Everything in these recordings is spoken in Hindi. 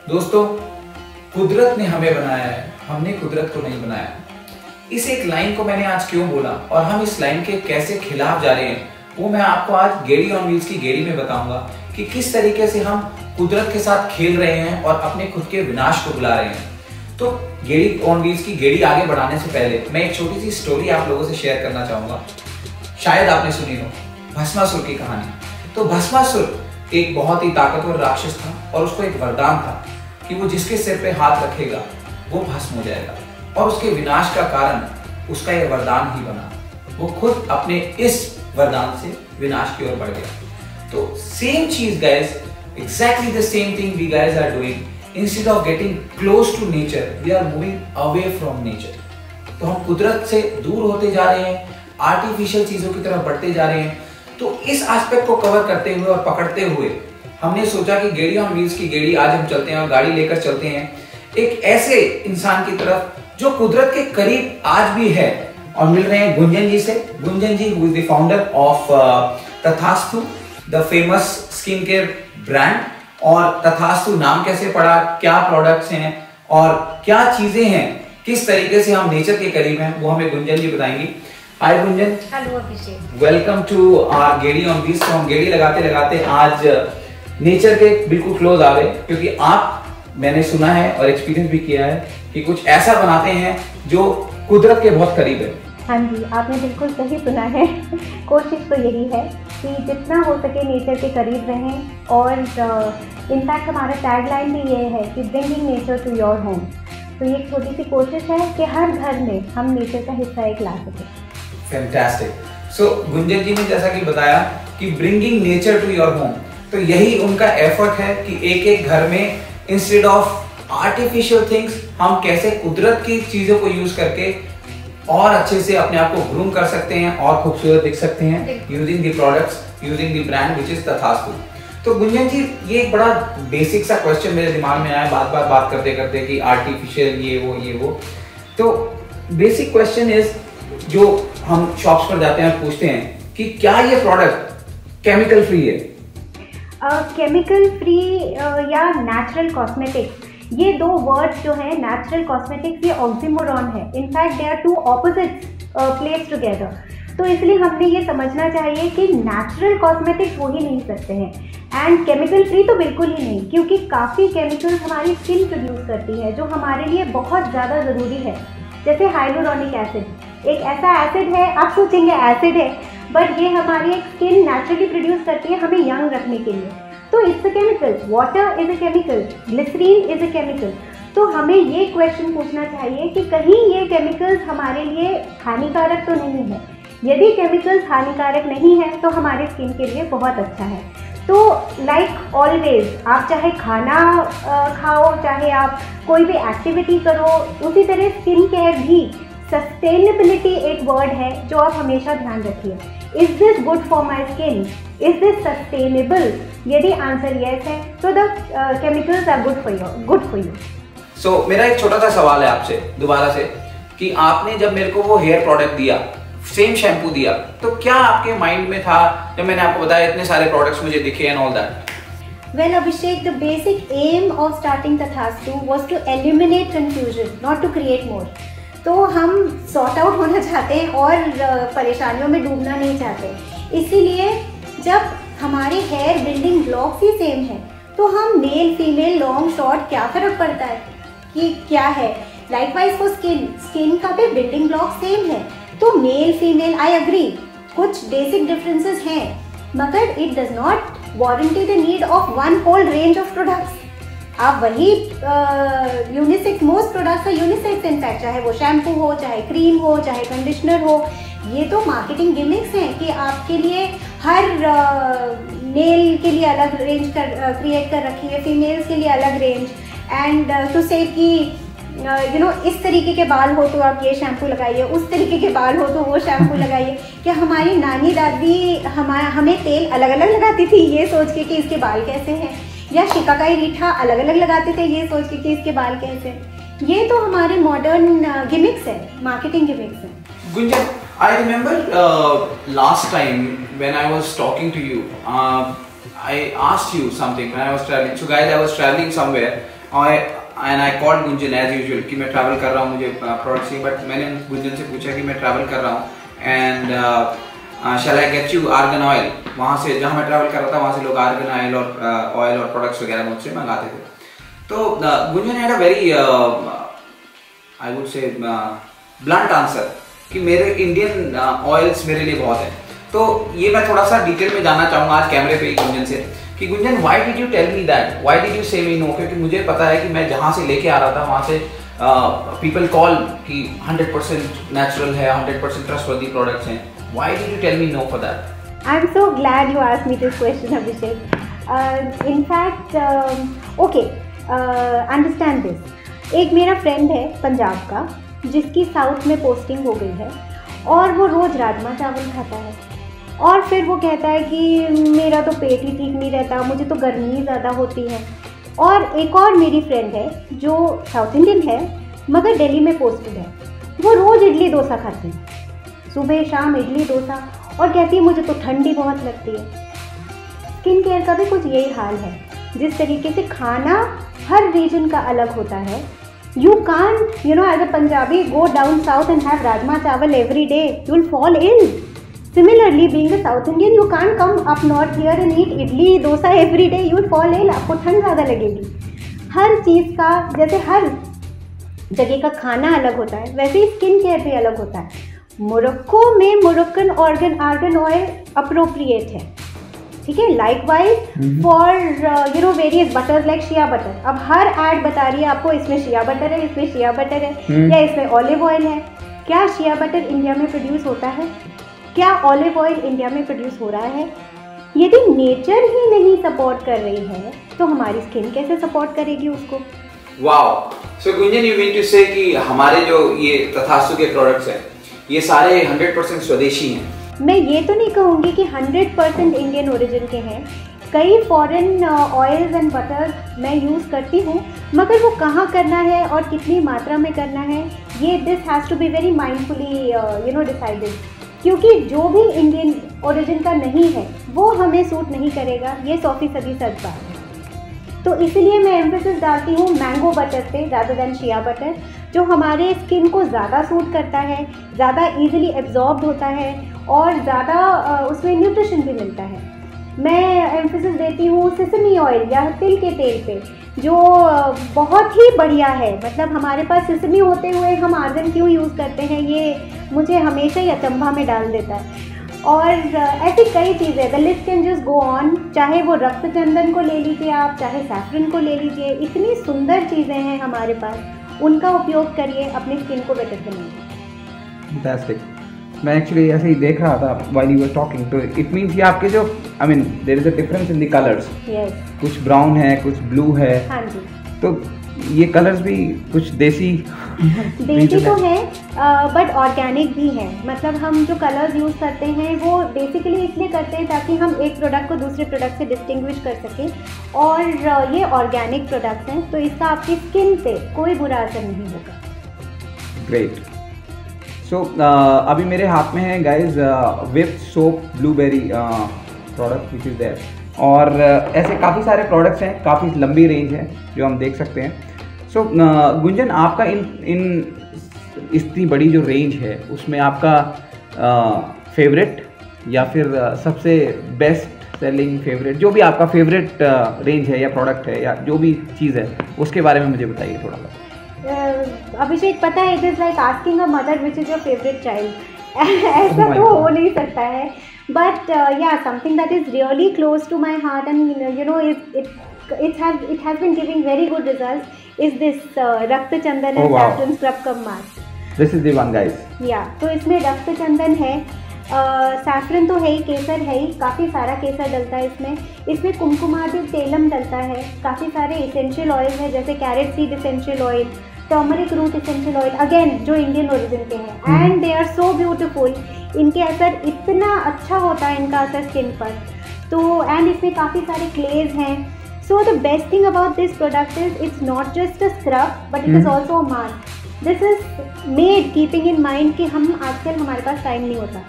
दोस्तों, कुदरत ने हमें बनाया है, हमने कुदरत को नहीं बनाया। इस एक लाइन को मैंने आज क्यों बोला और हम इस लाइन के कैसे खिलाफ जा रहे हैं, वो मैं आपको आज गेड़ी ऑन व्हील्स की गेड़ी में बताऊंगा कि किस तरीके से हम कुदरत के साथ खेल रहे हैं और अपने खुद के विनाश को बुला रहे हैं। तो गेड़ी ऑन व्हील्स की गेड़ी आगे बढ़ाने से पहले मैं एक छोटी सी स्टोरी आप लोगों से शेयर करना चाहूंगा। शायद आपने सुनी हो भस्मासुर की कहानी। तो भस्मासुर एक बहुत ही ताकतवर राक्षस था और उसको एक वरदान था कि वो जिसके सिर पे हाथ रखेगा वो भस्म हो जाएगा, और उसके विनाश का कारण उसका ये वरदान ही बना। वो खुद अपने इस वरदान से विनाश की ओर बढ़ गया। तो सेम चीज guys, exactly the same thing we guys are doing. Instead of getting close to nature, we are moving away from nature. तो हम कुदरत से दूर होते जा रहे हैं, आर्टिफिशियल चीजों की तरफ बढ़ते जा रहे हैं। तो इस एस्पेक्ट को कवर करते हुए और पकड़ते हुए हमने सोचा कि गेड़ी ऑन व्हील्स की गेड़ी आज हम चलते हैं और गाड़ी लेकर चलते हैं एक ऐसे इंसान की तरफ जो कुदरत के करीब आज भी है। और मिल रहे हैं गुंजन जी से। Gunjan ji who is the founder of Tathastu, the famous skin care brand. और तथास्तु नाम कैसे पड़ा, क्या प्रोडक्ट्स हैं और क्या चीजें हैं, किस तरीके से हम नेचर के करीब हैं, वो हमें गुंजन जी बताएंगी। Hi Gunjan. Hello Abhishek. Welcome to our Gedi on wheels. तो हम गेड़ी लगाते लगाते आज नेचर के बिल्कुल क्लोज आ गए, क्योंकि आप, मैंने सुना है और एक्सपीरियंस भी किया है कि कुछ ऐसा बनाते हैं जो कुदरत के बहुत करीब है। हाँ जी, आपने बिल्कुल सही सुना है। कोशिश तो यही है कि जितना हो सके नेचर के करीब रहें, और इनफैक्ट हमारा टैगलाइन भी ये है कि bringing nature to your home. तो ये एक छोटी सी कोशिश है कि हर घर में हम नेचर का हिस्सा एक ला सकें। फैंटास्टिक। सो गुंजन जी ने जैसा कि बताया कि bringing nature to your home, तो यही उनका एफर्ट है कि एक एक घर में इंस्टेड ऑफ आर्टिफिशियल थिंग्स हम कैसे कुदरत की चीजों को यूज करके और अच्छे से अपने आप को ग्रूम कर सकते हैं और खूबसूरत दिख सकते हैं using the products, using the brand which is तथास्तु। तो गुंजन जी, ये एक बड़ा बेसिक सा क्वेश्चन मेरे दिमाग में आया बात करते करते कि आर्टिफिशियल ये वो। तो बेसिक क्वेश्चन इज, जो हम शॉप्स पर जाते हैं पूछते हैं कि क्या ये प्रोडक्ट केमिकल फ्री है? केमिकल फ्री या नेचुरल कॉस्मेटिक्स, ये दो वर्ड्स जो है, नेचुरल कॉस्मेटिक्स, ये ऑक्सीमोरॉन है। In fact they are two opposites placed together. तो इसलिए हमने ये समझना चाहिए कि नेचुरल कॉस्मेटिक्स हो ही नहीं सकते हैं, एंड केमिकल फ्री तो बिल्कुल ही नहीं, क्योंकि काफ़ी केमिकल्स हमारी स्किन प्रोड्यूस करती है जो हमारे लिए बहुत ज़्यादा ज़रूरी है। जैसे हाइलुरोनिक एसिड, एक ऐसा एसिड है, आप सोचेंगे एसिड है, बट ये हमारी एक स्किन नेचुरली प्रोड्यूस करती है हमें यंग रखने के लिए। तो it's a chemical, water is a chemical, glycerine is a chemical. तो हमें ये क्वेश्चन पूछना चाहिए कि कहीं ये केमिकल्स हमारे लिए हानिकारक तो नहीं है। यदि केमिकल्स हानिकारक नहीं है तो हमारे स्किन के लिए बहुत अच्छा है। तो लाइक ऑलवेज, आप चाहे खाना खाओ, चाहे आप कोई भी एक्टिविटी करो, उसी तरह स्किन केयर भी, सस्टेनेबिलिटी एक वर्ड है जो आप हमेशा ध्यान रखिए। Is this good for my skin? Is this sustainable? यदि आंसर येस है तो the chemicals are good for you. So मेरा एक छोटा सा सवाल है आपसे दोबारा से कि आपने जब मेरे को वो हेयर प्रोडक्ट दिया, सेम शैम्पू दिया, तो क्या आपके माइंड में था जब मैंने आपको बताया इतने सारे प्रोडक्ट्स मुझे दिखे and all that? Well, Abhishek, the basic aim of starting Tathastu was to eliminate confusion, not to create more. तो हम सॉर्ट आउट होना चाहते हैं और परेशानियों में डूबना नहीं चाहते। इसीलिए जब हमारे हेयर बिल्डिंग ब्लॉक्स ही सेम है तो हम मेल फीमेल लॉन्ग शॉर्ट क्या फ़र्क पड़ता है कि क्या है। लाइकवाइज फॉर स्किन का भी बिल्डिंग ब्लॉक सेम है, तो मेल फीमेल आई एग्री कुछ बेसिक डिफरेंसेस हैं, मगर it does not warranty the need of one whole range of products. आप वही यूनिसेक्स, मोस्ट प्रोडक्ट्स है यूनिसेक्स इनफैक्ट, चाहे वो शैम्पू हो, चाहे क्रीम हो, चाहे कंडीशनर हो। ये तो मार्केटिंग गिमिक्स हैं कि आपके लिए हर मेल के लिए अलग रेंज क्रिएट कर रखी है, फीमेल्स के लिए अलग रेंज, एंड टू से कि इस तरीके के बाल हो तो आप ये शैम्पू लगाइए, उस तरीके के बाल हो तो वो शैम्पू लगाइए। क्या हमारी नानी दादी हमें तेल अलग अलग लगाती थी ये सोच के कि इसके बाल कैसे हैं, या शिकाकाई रीठा अलग अलग लगाते थे ये सोच के कि इसके बाल कैसे हैं। ये तो हमारे मॉडर्न गिमिक्स है, मार्केटिंग गिमिक्स है। Gunjan, I remember last time when I was talking to you, I asked you something when I was traveling. So guys, I was traveling somewhere and I called Gunjan as usual कि मैं ट्रैवल कर रहा हूँ, मुझे प्रोडक्ट चाहिए, बट मैंने गुंजन से पूछा कि मैं ट्रैवल कर रहा हूँ and shall I get you argan oil. वहाँ से जहाँ मैं ट्रैवल कर रहा था वहाँ से लोग आर्गन ऑयल और प्रोडक्ट्स वगैरह मुझसे मंगाते थे। तो Gunjan had a very I would से ब्लंट आंसर कि मेरे इंडियन ऑयल्स मेरे लिए बहुत है। तो ये मैं थोड़ा सा डिटेल में जानना चाहूँगा आज कैमरे पे गुंजन से कि Gunjan why did you tell me that, why did you say me no, क्योंकि मुझे पता है कि मैं जहाँ से लेके आ रहा था वहाँ से पीपल कॉल कि 100% नेचुरल है, 100% ट्रस्टवर्दी प्रोडक्ट्स हैं। Why did you tell me no for that? I am so glad you asked me this question Abhishek. In fact okay, understand this, एक मेरा फ्रेंड है पंजाब का जिसकी साउथ में पोस्टिंग हो गई है और वो रोज़ राजमा चावल खाता है और फिर वो कहता है कि मेरा तो पेट ही ठीक नहीं रहता, मुझे तो गर्मी ज़्यादा होती है। और एक और मेरी फ्रेंड है जो साउथ इंडियन है मगर दिल्ली में पोस्टेड है, वो रोज़ इडली डोसा खाती है, सुबह शाम इडली डोसा, और कहती है मुझे तो ठंडी बहुत लगती है। स्किन केयर का भी कुछ यही हाल है, जिस तरीके से खाना हर रीजन का अलग होता है। You can't, you know, as a Punjabi, go down south and have rajma chawal every day. You'll fall ill. Similarly, being a South Indian, you can't come up north here and eat idli dosa every day. You'll fall ill. आपको ठंड ज़्यादा लगेगी। हर चीज़ का, जैसे हर जगह का खाना अलग होता है, वैसे ही स्किन केयर भी अलग होता है। मोरक्को में मोरक्कन आर्गन ऑयल अप्रोप्रिएट है, ठीक है। Likewise for you know various buttress like shea butter. अब हर ऐड बता रही है आपको इसमें शिया बटर है, इसमें शिया बटर है या इसमें ऑलिव ऑयल है। क्या शिया बटर इंडिया में प्रोड्यूस होता है? क्या ऑलिव ऑयल इंडिया में प्रोड्यूस हो रहा है? यदि नेचर ही नहीं सपोर्ट कर रही है तो हमारी स्किन कैसे सपोर्ट करेगी उसको? Wow, so Gunjan you mean to say कि हमारे जो ये तथास्तु के प्रोडक्ट्स हैं ये सारे 100% स्वदेशी हैं? मैं ये तो नहीं कहूँगी कि 100% इंडियन ओरिजिन के हैं। कई फॉरेन ऑयल्स एंड बटर मैं यूज़ करती हूँ, मगर वो कहाँ करना है और कितनी मात्रा में करना है ये this has to be very mindfully you know decided, क्योंकि जो भी इंडियन ओरिजिन का नहीं है वो हमें सूट नहीं करेगा, ये 100% सच बात है। तो इसीलिए मैं एम्फेसिस डालती हूँ मैंगो बटर पे रादर देन शिया बटर, जो हमारे स्किन को ज़्यादा सूट करता है, ज़्यादा ईजिली एब्जॉर्ब होता है और ज़्यादा उसमें न्यूट्रिशन भी मिलता है। मैं एम्फेसिस देती हूँ सेसमी ऑयल या तिल के तेल पे, जो बहुत ही बढ़िया है। मतलब हमारे पास सेसमी होते हुए हम आर्गन क्यों यूज़ करते हैं, ये मुझे हमेशा ही अचंभा में डाल देता है। और ऐसी कई चीज़ें, the list can just go on, चाहे वो रक्त चंदन को ले लीजिए आप, चाहे सैफरन को ले लीजिए, इतनी सुंदर चीज़ें हैं हमारे पास, उनका उपयोग करिए, अपनी स्किन को बेटर बनाइए। फैंटास्टिक। मैं एक्चुअली ऐसे ही देख रहा था व्हाइल यू वर टॉकिंग, तो इट मींस ये आपके जो I mean there is a difference in the colours. Yes, कुछ ब्राउन है, कुछ ब्लू है। हाँ जी। तो ये कलर्स भी कुछ देसी तो है बट ऑर्गेनिक भी है। मतलब हम जो कलर्स यूज़ करते हैं वो बेसिकली इसलिए करते हैं ताकि हम एक प्रोडक्ट को दूसरे प्रोडक्ट से डिस्टिंग्विश कर सकें, और ये ऑर्गेनिक प्रोडक्ट्स हैं तो इसका आपकी स्किन पे कोई बुरा असर नहीं होगा। ग्रेट। सो अभी मेरे हाथ में है guys whip soap blueberry product which is there, और ऐसे काफ़ी सारे प्रोडक्ट्स हैं, काफ़ी लंबी रेंज है जो हम देख सकते हैं। सो गुंजन, आपका इन इतनी बड़ी जो रेंज है उसमें आपका फेवरेट या फिर सबसे बेस्ट सेलिंग फेवरेट, जो भी आपका फेवरेट रेंज है या प्रोडक्ट है या जो भी चीज़ है उसके बारे में मुझे बताइए थोड़ा सा। अभिषेक, पता है it is like asking a mother which is your favourite child. ऐसा तो हो नहीं सकता है, but yeah something that is really close to my heart and you know it has been giving very good results is this रक्त चंदन and saffron scrub cum mask. This is the one guys. Yeah, तो इसमें रक्त चंदन है, सैफरन तो है ही, केसर है ही, काफ़ी सारा केसर डलता है इसमें कुमकुमादिक तेलम डलता है, काफ़ी सारे इसेंशियल ऑयल है जैसे carrot seed essential oil, turmeric root essential oil, again जो इंडियन ओरिजिन के हैं, and they are so beautiful. इनके असर इतना अच्छा होता है, इनका असर स्किन पर, तो एंड इसमें काफ़ी सारे क्लेज हैं। So the best thing about this product is it's not just a scrub but it is also a mask. This is made keeping in mind कि हम आजकल हमारे पास टाइम नहीं होता।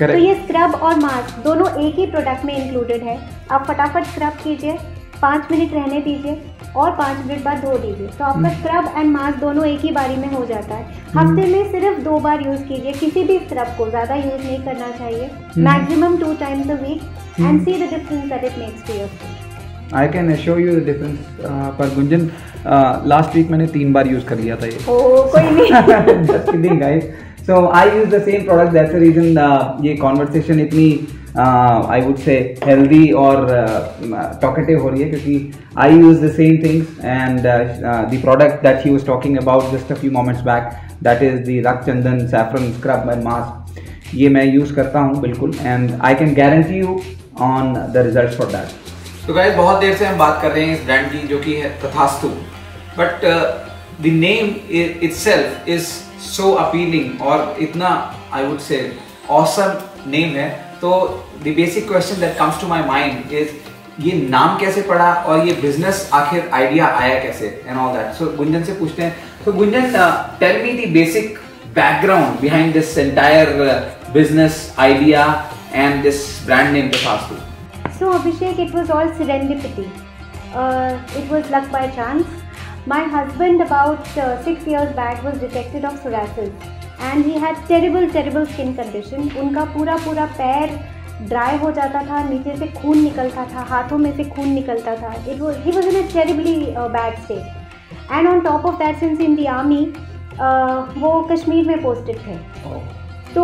तो ये स्क्रब और मास्क दोनों एक ही प्रोडक्ट में इंक्लूडेड है। आप फटाफट स्क्रब कीजिए, 5 मिनट रहने दीजिए और 5 मिनट बाद धो दीजिए, तो आपका स्क्रब एंड मास्क दोनों एक ही बारी में हो जाता है। हफ्ते में सिर्फ 2 बार यूज़ कीजिए किसी भी स्क्रब को, ज़्यादा यूज़ नहीं करना चाहिए, maximum 2 times a week and see the difference that it makes to your skin. I can assure you the difference. पर गुंजन लास्ट वीक मैंने 3 बार यूज़ कर लिया था ये। कोई नहीं। Just kidding guys. So I use the same product. That's the reason ये conversation इतनी I would say healthy और talkative हो रही है, क्योंकि I use the same things and the product that he was talking about just a few moments back, that is the Rakh Chandan Saffron Scrub and Mask, ये मैं use करता हूँ बिल्कुल, and I can guarantee you on the results for that. तो गाइस बहुत देर से हम बात कर रहे हैं इस ब्रांड की, जो कि है Tathastu, but the name itself is so appealing और इतना I would say awesome name है। तो the basic question that comes to my mind is ये नाम कैसे पड़ा और ये बिजनेस आखिर आइडिया आया कैसे and all that. So Gunjan से पूछते हैं। तो Gunjan, tell me the basic background behind this entire business idea and this brand name Tathastu. So Abhishek, it was all serendipity. It was luck by chance. My husband about 6 years back was detected of psoriasis and he had terrible skin condition. उनका पूरा पैर ड्राई हो जाता था, नीचे से खून निकलता था, हाथों में से खून निकलता था। He was in a terribly bad state. And on top of that, since in the army, वो कश्मीर में पोस्टेड थे। तो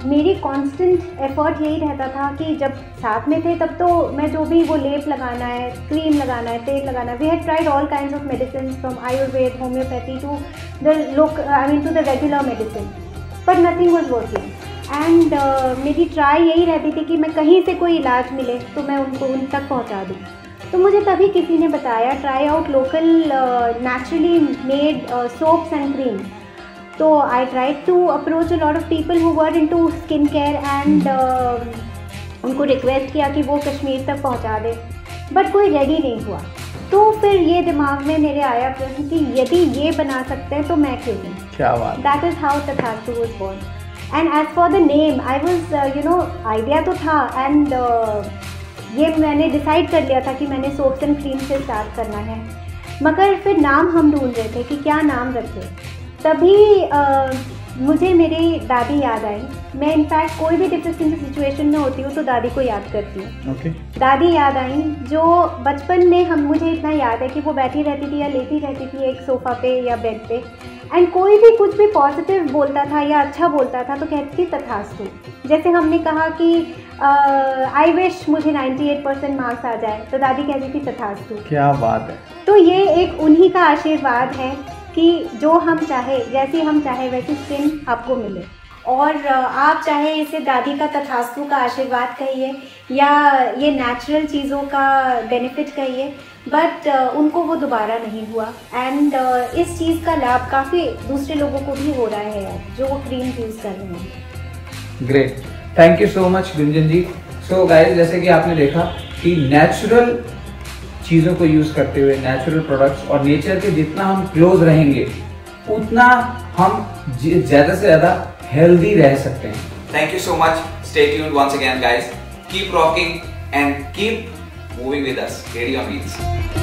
मेरी कांस्टेंट एफर्ट यही रहता था कि जब साथ में थे तब तो मैं जो भी वो लेप लगाना है, क्रीम लगाना है, तेल लगाना है, we had tried all kinds of medicine from Ayurveda, homeopathy to to the regular medicine, but nothing was working. And मेरी ट्राई यही रहती थी कि मैं कहीं से कोई इलाज मिले तो मैं उनको उन तक पहुंचा दूं। तो मुझे तभी किसी ने बताया try out local naturally made soaps and cream. तो I tried to approach a lot of people who were into skin care and उनको रिक्वेस्ट किया कि वो कश्मीर तक पहुंचा दे, बट कोई रेडी नहीं हुआ। तो फिर ये दिमाग में मेरे आया प्रश्न कि यदि ये बना सकते हैं तो मैं क्यों नहीं। क्या बात। That is how Tathastu was born. And as for the name I was idea तो था एंड ये मैंने डिसाइड कर लिया था कि मैंने सोप्स एंड क्रीम से स्टार्ट करना है, मगर फिर नाम हम ढूंढ रहे थे कि क्या नाम रखें। तभी मुझे मेरी दादी याद आई। मैं इनफैक्ट कोई भी डिफिकल्ट सिचुएशन में होती हूँ तो दादी को याद करती हूँ। okay. दादी याद आई जो बचपन में मुझे इतना याद है कि वो बैठी रहती थी या लेटी रहती थी एक सोफ़ा पे या बेड पे, एंड कोई भी कुछ भी पॉजिटिव बोलता था या अच्छा बोलता था तो कहती थी तथास्तु। जैसे हमने कहा कि आई विश मुझे 98% मार्क्स आ जाए तो दादी कहती थी तथास्तु। क्या बात है। तो ये एक उन्हीं का आशीर्वाद है कि जो हम चाहे, जैसी हम चाहे वैसी स्किन आपको मिले। और आप चाहे इसे दादी का तथास्तु का आशीर्वाद कहिए या ये नेचुरल चीज़ों का बेनिफिट कहिए, बट उनको वो दोबारा नहीं हुआ। एंड इस चीज़ का लाभ काफ़ी दूसरे लोगों को भी हो रहा है जो वो क्रीम यूज़ कर रहे हैं। Great, thank you so much Gunjan ji. So guys, जैसे कि आपने देखा कि नेचुरल चीज़ों को यूज़ करते हुए, नेचुरल प्रोडक्ट्स और नेचर के जितना हम क्लोज रहेंगे उतना हम ज़्यादा से ज़्यादा हेल्दी रह सकते हैं। Thank you so much. Stay tuned once again guys, keep rocking and keep moving with us, Gedi on wheels.